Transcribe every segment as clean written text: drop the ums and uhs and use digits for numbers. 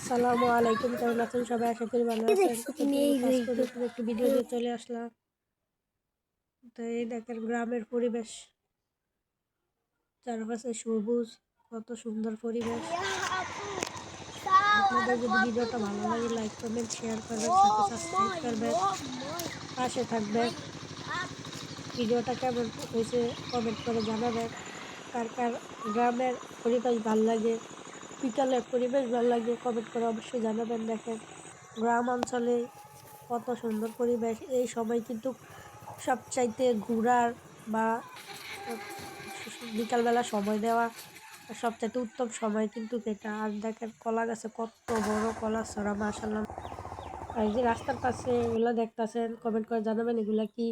আসসালামু আলাইকুম, কেমন আছেন সবাই? আশা করি ভালো আছেন। একটু ভিডিও দিয়ে চলে আসলাম। তো এই দেখেন গ্রামের পরিবেশ, চারপাশে সবুজ, কত সুন্দর পরিবেশ। আপনাদের যদি ভিডিওটা ভালো লাগে লাইক কমেন্ট শেয়ার করবেন, সাথে সাবস্ক্রাইব করবেন, পাশে থাকবেন। ভিডিওটা কেমন হয়েছে কমেন্ট করে জানাবেন। কার কার গ্রামের পরিবেশ ভালো লাগে, বিকালের পরিবেশ ভালো লাগে, কমেন্ট করে অবশ্যই জানাবেন। দেখেন গ্রাম অঞ্চলে কত সুন্দর পরিবেশ। এই সময় কিন্তু সবচাইতে ঘোরার বা বিকালবেলা সময় দেওয়া সবচাইতে উত্তম সময় কিন্তু এটা। আর দেখেন কলা গাছে কত বড় কলা ছড়া, মাশাআল্লাহ। আর এই যে রাস্তার পাশে এগুলো দেখতেছেন, কমেন্ট করে জানাবেন এগুলা কি,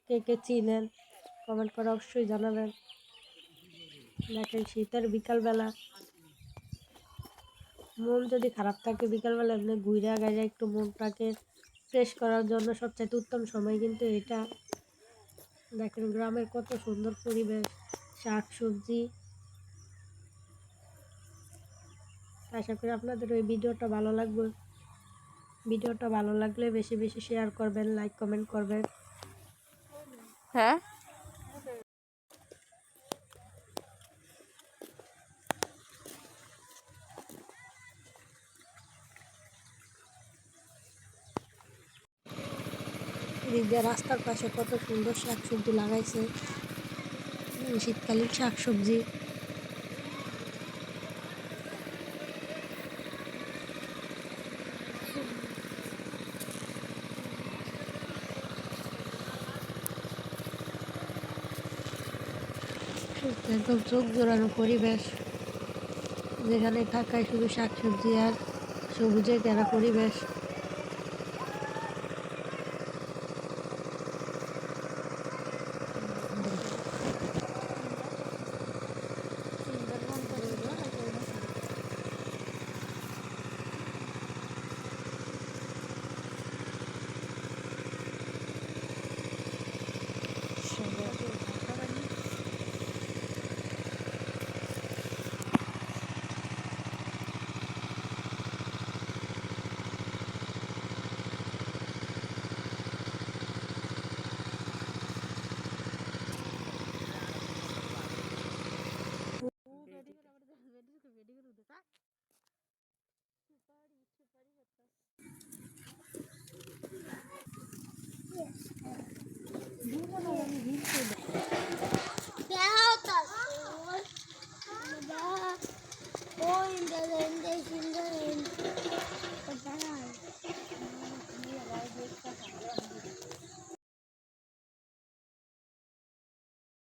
কে কে চিনেন কমেন্ট করে অবশ্যই জানাবেন। দেখেন শীতের বিকালবেলা মন যদি খারাপ থাকে, বিকালবেলা এমনি ঘুরে গেলে একটু মনটাকে ফ্রেশ করার জন্য সবচাইতে উত্তম সময় কিন্তু এটা। দেখেন গ্রামের কত সুন্দর পরিবেশ, শাক সবজি। আশা করি আপনাদের ওই ভিডিওটা ভালো লাগবে। ভিডিওটা ভালো লাগলে বেশি বেশি শেয়ার করবেন, লাইক কমেন্ট করবেন। হ্যাঁ, রাস্তার পাশে কত সুন্দর শাক সবজি লাগাইছে, শীতকালীন শাক সবজি। একদম চোখ জোড়ানো পরিবেশ, যেখানে থাকায় শুধু শাক সবজি আর সবুজে ঘেরা পরিবেশ। Oy,